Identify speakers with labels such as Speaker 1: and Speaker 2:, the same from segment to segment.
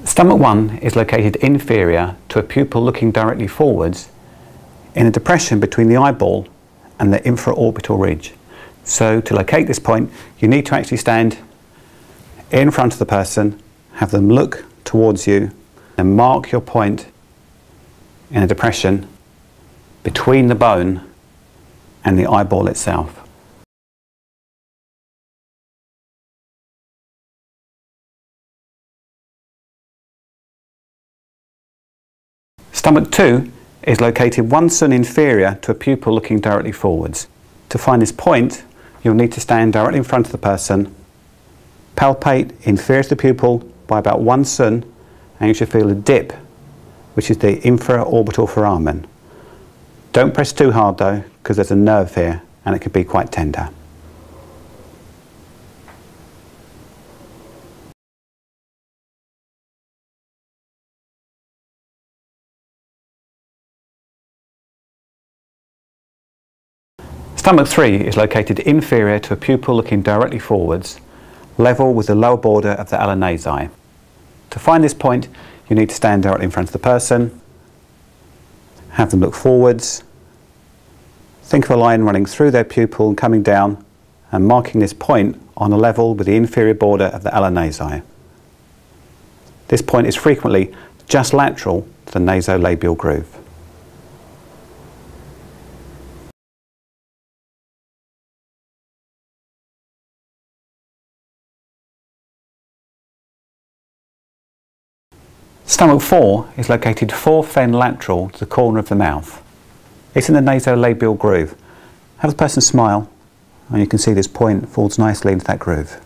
Speaker 1: Stomach 1 is located inferior to a pupil looking directly forwards in a depression between the eyeball and the infraorbital ridge. So to locate this point, you need to actually stand in front of the person, have them look towards you, and mark your point in a depression between the bone and the eyeball itself. Stomach 2 is located 1 cun inferior to a pupil looking directly forwards. To find this point, you'll need to stand directly in front of the person, palpate inferior to the pupil by about 1 cun, and you should feel a dip, which is the infraorbital foramen. Don't press too hard though, because there's a nerve here and it can be quite tender. Stomach 3 is located inferior to a pupil looking directly forwards, level with the lower border of the alanasi. To find this point, you need to stand directly in front of the person, have them look forwards, think of a line running through their pupil and coming down, and marking this point on a level with the inferior border of the alanasi. This point is frequently just lateral to the nasolabial groove. Stomach 4 is located 4 fen lateral to the corner of the mouth. It's in the nasolabial groove. Have the person smile and you can see this point falls nicely into that groove.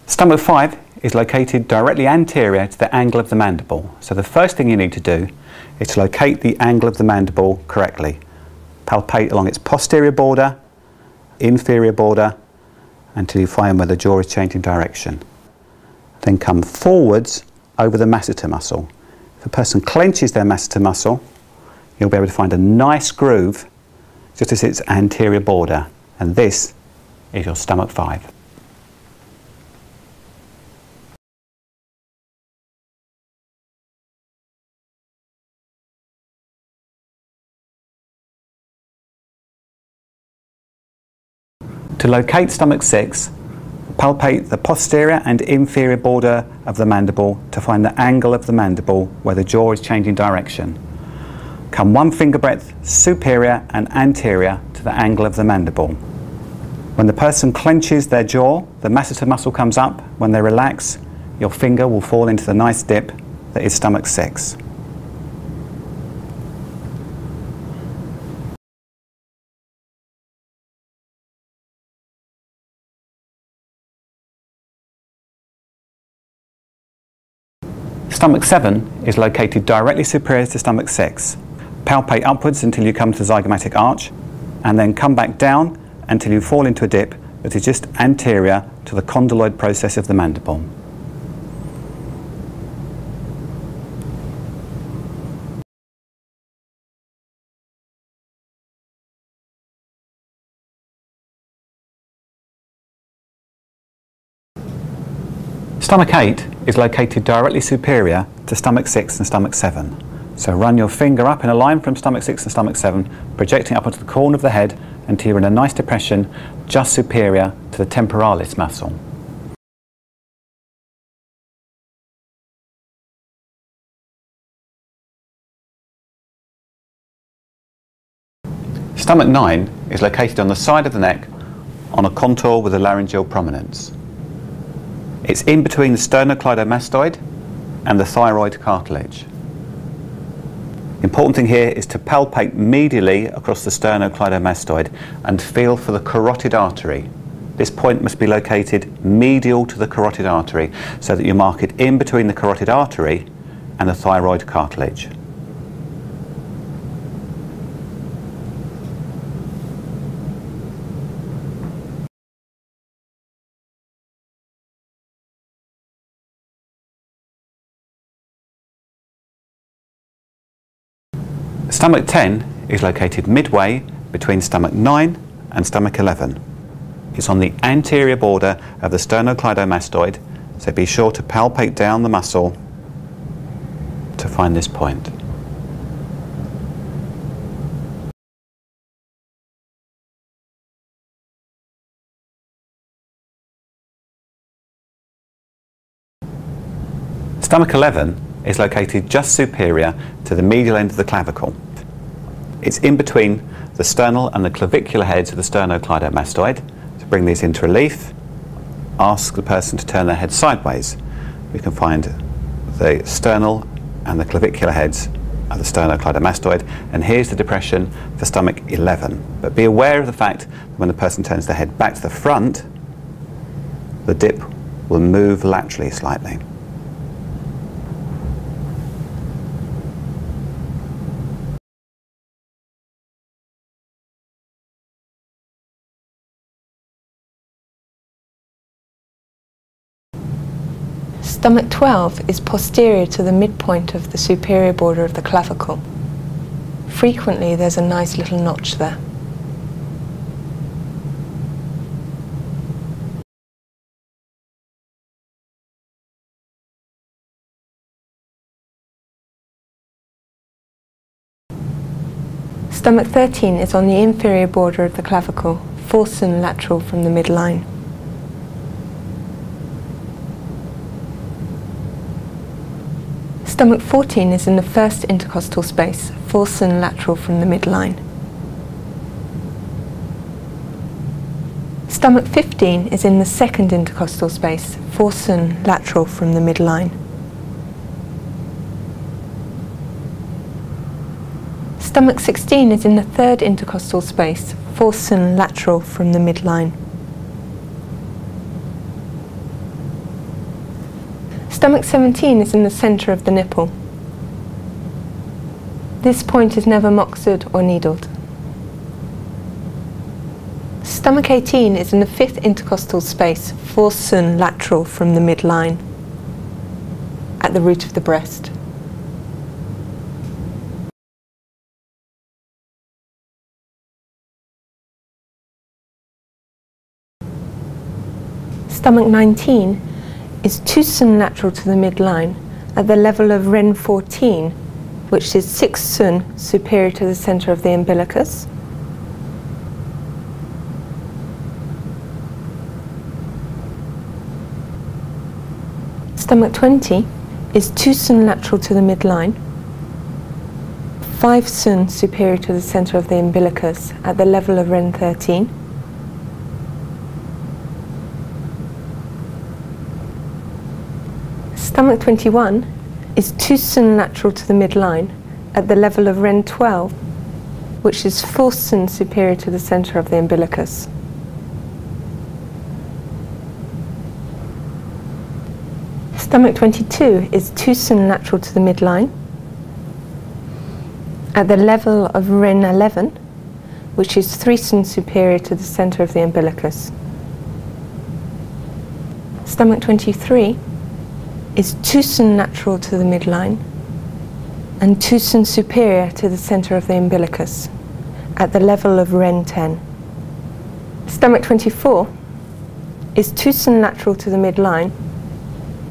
Speaker 1: Stomach 5 is located directly anterior to the angle of the mandible. So the first thing you need to do is to locate the angle of the mandible correctly. Palpate along its posterior border, inferior border, until you find where the jaw is changing direction. Then come forwards over the masseter muscle. If a person clenches their masseter muscle, you'll be able to find a nice groove just as its anterior border. And this is your stomach 5. To locate stomach 6, palpate the posterior and inferior border of the mandible to find the angle of the mandible where the jaw is changing direction. Come 1 finger breadth superior and anterior to the angle of the mandible. When the person clenches their jaw, the masseter muscle comes up. When they relax, your finger will fall into the nice dip that is stomach 6. Stomach 7 is located directly superior to stomach 6. Palpate upwards until you come to the zygomatic arch, and then come back down until you fall into a dip that is just anterior to the condyloid process of the mandible. Stomach 8 is located directly superior to stomach 6 and stomach 7. So run your finger up in a line from stomach 6 and stomach 7, projecting up onto the corner of the head until you're in a nice depression just superior to the temporalis muscle. Stomach 9 is located on the side of the neck on a contour with a laryngeal prominence. It's in between the sternocleidomastoid and the thyroid cartilage. The important thing here is to palpate medially across the sternocleidomastoid and feel for the carotid artery. This point must be located medial to the carotid artery so that you mark it in between the carotid artery and the thyroid cartilage. Stomach 10 is located midway between stomach 9 and stomach 11. It's on the anterior border of the sternocleidomastoid, so be sure to palpate down the muscle to find this point. Stomach 11 is located just superior to the medial end of the clavicle. It's in between the sternal and the clavicular heads of the sternocleidomastoid. To bring these into relief, ask the person to turn their head sideways. We can find the sternal and the clavicular heads of the sternocleidomastoid, and here's the depression for stomach 11. But be aware of the fact that when the person turns their head back to the front, the dip will move laterally slightly.
Speaker 2: Stomach 12 is posterior to the midpoint of the superior border of the clavicle. Frequently there's a nice little notch there. Stomach 13 is on the inferior border of the clavicle, fourth and lateral from the midline. Stomach 14 is in the first intercostal space, fourth and lateral from the midline. Stomach 15 is in the second intercostal space, fourth and lateral from the midline. Stomach 16 is in the third intercostal space, fourth and lateral from the midline. Stomach 17 is in the centre of the nipple. This point is never moxed or needled. Stomach 18 is in the fifth intercostal space, fourth and lateral from the midline, at the root of the breast. Stomach 19 is tooth and lateral to the midline at the level of Ren 14, which is 6 sun superior to the centre of the umbilicus. Stomach 20 is 2 sun lateral to the midline, 5 sun superior to the centre of the umbilicus at the level of Ren 13. Stomach 21 is 2 sun lateral to the midline at the level of Ren 12, which is 4 sun superior to the centre of the umbilicus. Stomach 22 is 2 sun lateral to the midline at the level of Ren 11, which is 3 sun superior to the centre of the umbilicus. Stomach 23 is 2 sun lateral to the midline and 2 sun superior to the centre of the umbilicus at the level of Ren 10. Stomach 24 is 2 sun lateral to the midline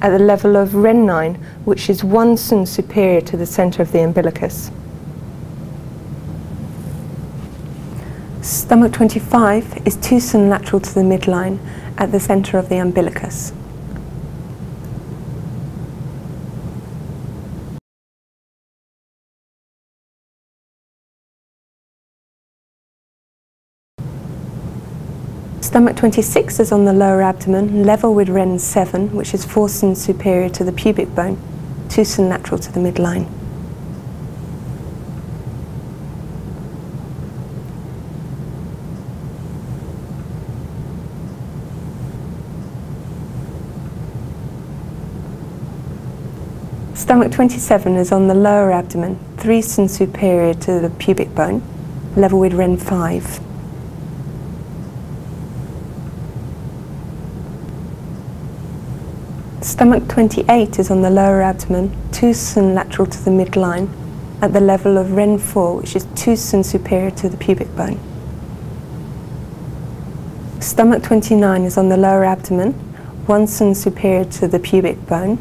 Speaker 2: at the level of Ren 9, which is 1 sun superior to the centre of the umbilicus. Stomach 25 is 2 sun lateral to the midline at the centre of the umbilicus. Stomach 26 is on the lower abdomen, level with Ren 7, which is 4 sun superior to the pubic bone, 2 sun lateral to the midline. Stomach 27 is on the lower abdomen, 3 sun superior to the pubic bone, level with Ren 5. Stomach 28 is on the lower abdomen, 2 sun lateral to the midline, at the level of Ren 4, which is 2 cm superior to the pubic bone. Stomach 29 is on the lower abdomen, 1 cm superior to the pubic bone,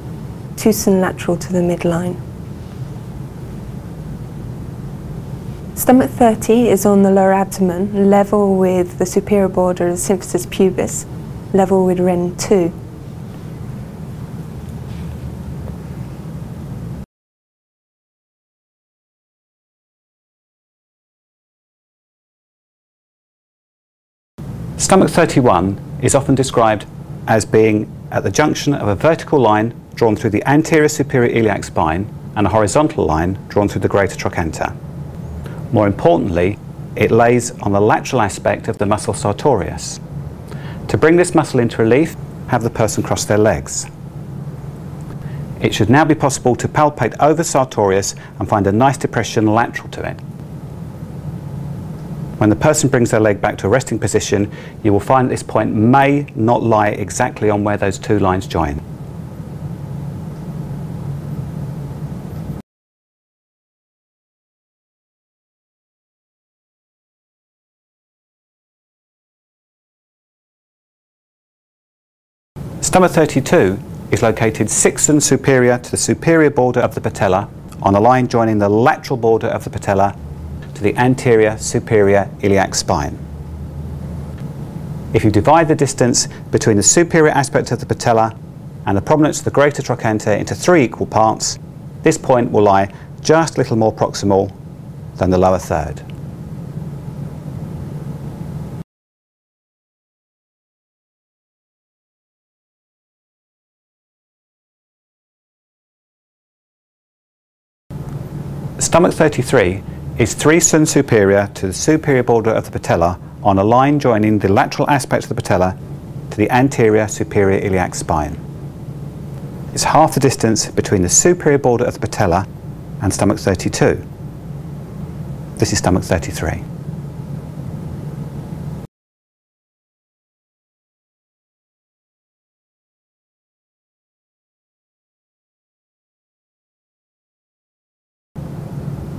Speaker 2: 2 cm lateral to the midline. Stomach 30 is on the lower abdomen, level with the superior border of the symphysis pubis, level with Ren 2.
Speaker 1: Stomach 31 is often described as being at the junction of a vertical line drawn through the anterior superior iliac spine and a horizontal line drawn through the greater trochanter. More importantly, it lays on the lateral aspect of the muscle sartorius. To bring this muscle into relief, have the person cross their legs. It should now be possible to palpate over sartorius and find a nice depression lateral to it. When the person brings their leg back to a resting position, you will find that this point may not lie exactly on where those two lines join. Stomach 32 is located 6 cm superior to the superior border of the patella on a line joining the lateral border of the patella to the anterior superior iliac spine. If you divide the distance between the superior aspect of the patella and the prominence of the greater trochanter into 3 equal parts, this point will lie just a little more proximal than the lower third. Stomach 33 is 3 cm superior to the superior border of the patella on a line joining the lateral aspect of the patella to the anterior superior iliac spine. It's half the distance between the superior border of the patella and stomach 32. This is stomach 33.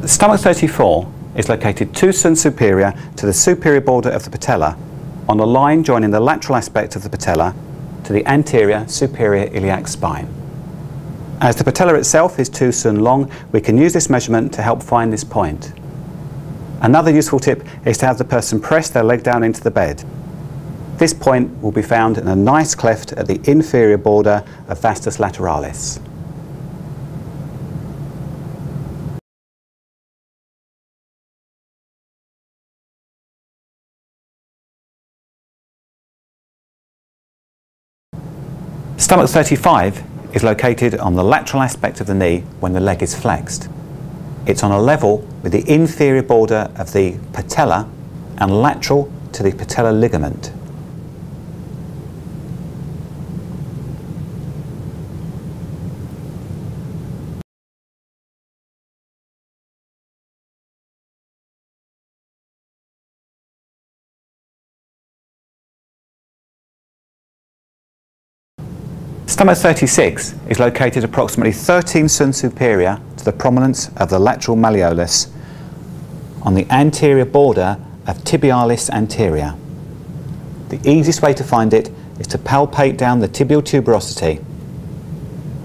Speaker 1: Stomach 34 is located 2 cm superior to the superior border of the patella on a line joining the lateral aspect of the patella to the anterior superior iliac spine. As the patella itself is 2 cm long, we can use this measurement to help find this point. Another useful tip is to have the person press their leg down into the bed. This point will be found in a nice cleft at the inferior border of vastus lateralis. Stomach 35 is located on the lateral aspect of the knee when the leg is flexed. It's on a level with the inferior border of the patella and lateral to the patellar ligament. Stomach 36 is located approximately 13 cm superior to the prominence of the lateral malleolus on the anterior border of tibialis anterior. The easiest way to find it is to palpate down the tibial tuberosity.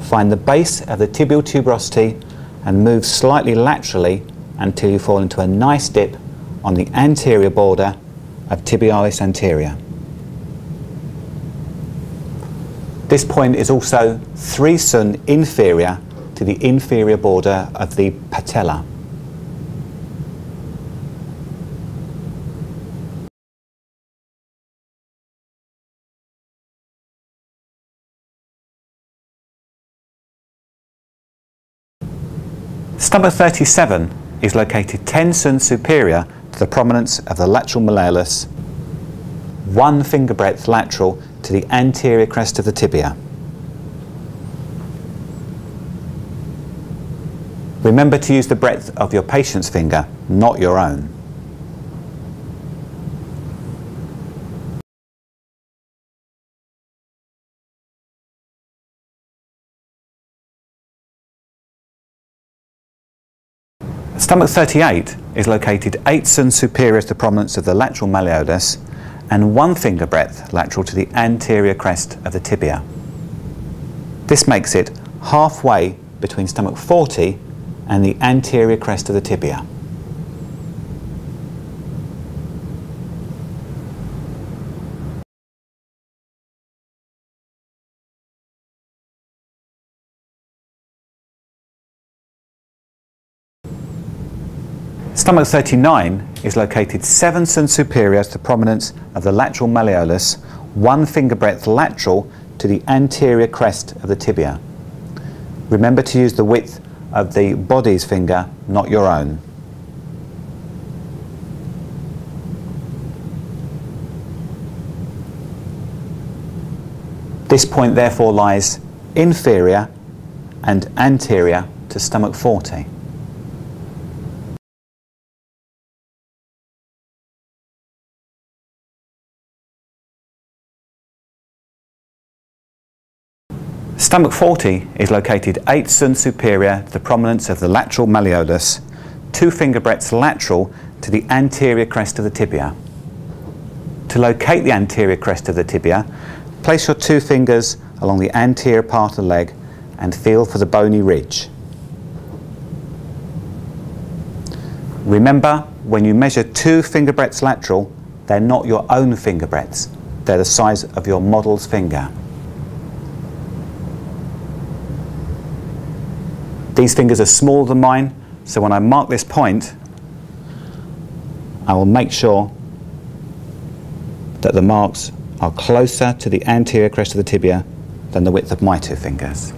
Speaker 1: Find the base of the tibial tuberosity and move slightly laterally until you fall into a nice dip on the anterior border of tibialis anterior. This point is also 3 cm inferior to the inferior border of the patella. Stomach 37 is located 10 cm superior to the prominence of the lateral malleolus, 1 finger breadth lateral to the anterior crest of the tibia. Remember to use the breadth of your patient's finger, not your own. Stomach 38 is located 8 cm superior to the prominence of the lateral malleolus and 1 finger breadth lateral to the anterior crest of the tibia. This makes it halfway between stomach 40 and the anterior crest of the tibia. Stomach 39 is located 7 cm superior to the prominence of the lateral malleolus, 1 finger breadth lateral to the anterior crest of the tibia. Remember to use the width of the body's finger, not your own. This point therefore lies inferior and anterior to stomach 40. Stomach 40 is located 8 cm superior to the prominence of the lateral malleolus, 2 finger breadths lateral to the anterior crest of the tibia. To locate the anterior crest of the tibia, place your 2 fingers along the anterior part of the leg and feel for the bony ridge. Remember, when you measure 2 finger breadths lateral, they're not your own finger breadths, they're the size of your model's finger. These fingers are smaller than mine, so when I mark this point, I will make sure that the marks are closer to the anterior crest of the tibia than the width of my 2 fingers.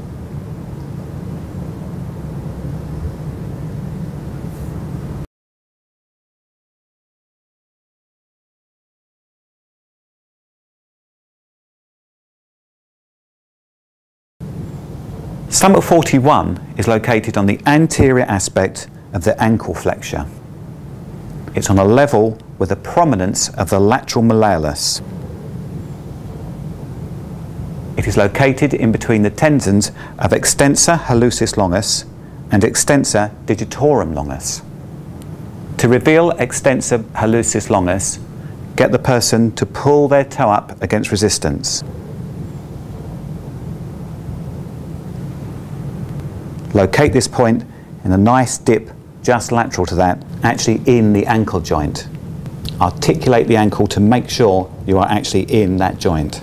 Speaker 1: Stomach 41 is located on the anterior aspect of the ankle flexure. It's on a level with the prominence of the lateral malleolus. It is located in between the tendons of extensor hallucis longus and extensor digitorum longus. To reveal extensor hallucis longus, get the person to pull their toe up against resistance. Locate this point in a nice dip just lateral to that, actually in the ankle joint. Articulate the ankle to make sure you are actually in that joint.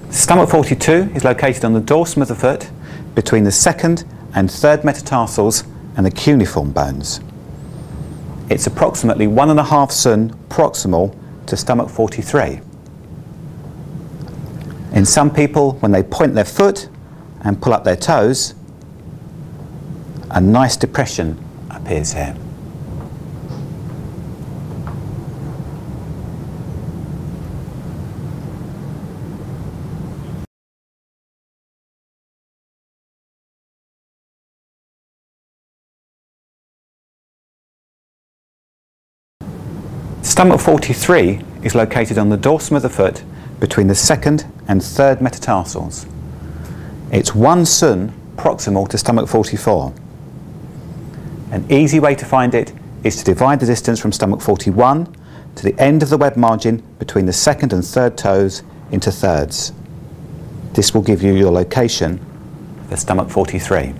Speaker 1: Stomach 42 is located on the dorsum of the foot between the 2nd and 3rd metatarsals and the cuneiform bones. It's approximately 1.5 cm proximal to stomach 43. In some people, when they point their foot and pull up their toes, a nice depression appears here. Stomach 43 is located on the dorsum of the foot between the 2nd and 3rd metatarsals. It's 1 cm proximal to stomach 44. An easy way to find it is to divide the distance from stomach 41 to the end of the web margin between the 2nd and 3rd toes into thirds. This will give you your location for stomach 43.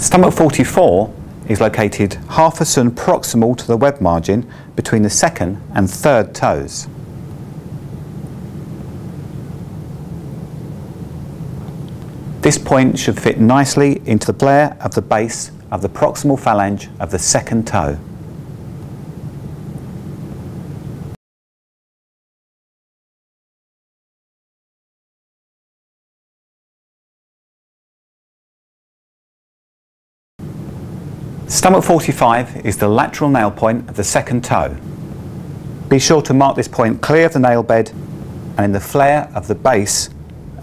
Speaker 1: Stomach 44 is located 0.5 cm proximal to the web margin between the 2nd and 3rd toes. This point should fit nicely into the flare of the base of the proximal phalange of the 2nd toe. Stomach 45 is the lateral nail point of the second toe. Be sure to mark this point clear of the nail bed and in the flare of the base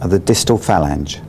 Speaker 1: of the distal phalange.